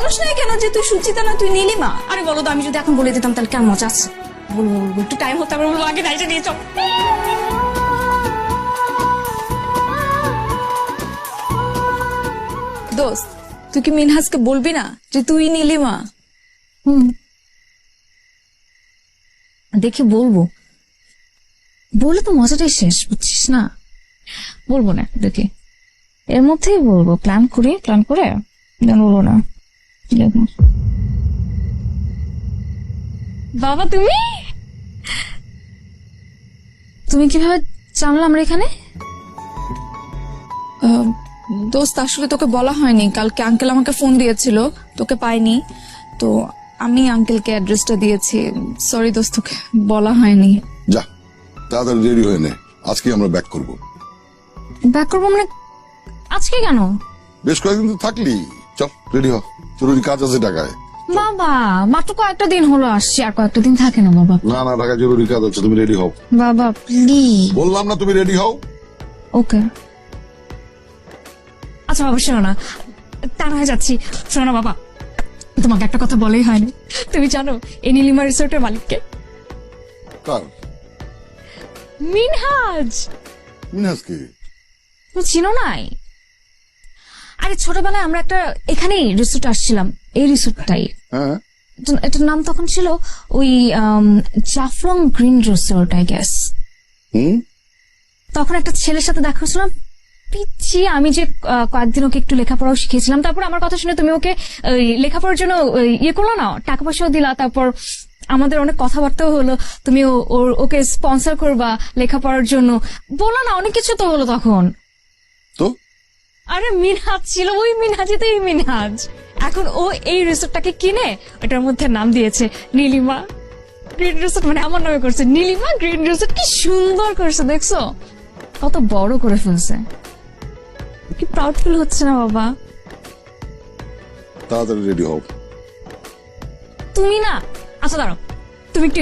বলস না কেন যে তুই সুচিতা না তুই নীলিমা? আরে বলো তো, আমি যদি এখন বলে দিতাম তাহলে কেমন মজা আছে? বলবো বলবো, একটু টাইম হতে পারবো, বলবো আগে নাইটা নিয়ে চল। দোস্ত, তুই কি মিনহাজকে বলবি না যে তুই নীলিমা? দেখি বলবো, বলে তো মজাটাই শেষ, বুঝছিস না? বলবো না, দেখি এর মধ্যেই বলবো, প্ল্যান করে বলবো না। দেখো বাবা, তুমি কিভাবে জানলে আমরা এখানে? দোস্ত, আসলে তোকে বলা হয়নি, কালকে আঙ্কেল আমাকে ফোন দিয়েছিল, তোকে পাইনি, তো আমি আঙ্কেলকে অ্যাড্রেসটা দিয়েছি। সরি দোস্ত, তোকে বলা হয়নি। যা তাড়াতাড়ি রেডি হয়ে নে, আজকে আমরা ব্যাক করব। ব্যাক করবো মানে আজকে কেন? বেশ কয়েকদিন তো থাকলি, চল রেডি হ, জরুরি কাজ আছে ঢাকায়। বাবা, মাত্র কয়েকটা দিন হলো আসছি, আর কয়েকটা দিন থাকে না বাবা। না না, ঢাকায় জরুরি কাজ আছে, তুমি রেডি হও। বাবা প্লিজ। বললাম না তুমি রেডি হও। ওকে। আচ্ছা বাবা, শোনো না, তার হয়ে যাচ্ছি। শোনো না বাবা, তোমাকে একটা কথা বলেই হয়নি। তুমি জানো এই নীলিমা রিসোর্টের মালিককে? কার? মিনহাজ। মিনহাজকে? তুমি চিনো নাই? আরে ছোটবেলায় আমরা একটা এখানেই রিসোর্ট আসছিলাম, এই রিসোর্টটাই। হ্যাঁ, এটার নাম তখন ছিল ওই Jaflong green resort, I guess. তখন একটা ছেলের সাথে দেখা হয়েছিলাম, পিচ্ছি। আমি যে কয়েকদিন ওকে একটু লেখাপড়াও শিখিয়েছিলাম, তারপর আমার কথা শুনে তুমি ওকে লেখাপড়ার জন্য ইয়ে করলো না, টাকা পয়সাও দিলা, তারপর আমাদের অনেক কথাবার্তাও হলো, তুমি ওকে স্পন্সর করবা লেখাপড়ার জন্য, বলো না, অনেক কিছু তো হলো তখন। তো আরে মিনহাজ ছিল, ওই মিনহাজই তো এই মিনহাজ। এখন ও এই রিসোর্টটাকে কিনে ওটার মধ্যে নাম দিয়েছে নীলিমা গ্রিন রিসোর্ট, মানে আমার নামে করছে নীলিমা গ্রিন রিসোর্ট। কি সুন্দর করছে, দেখছো? কত বড় করে ফেলছে। কি প্রাউড ফিল হচ্ছে না বাবা? তাড়াতাড়ি রেডি হও। তুমি না, আচ্ছা দাঁড়াও, তুমি একটু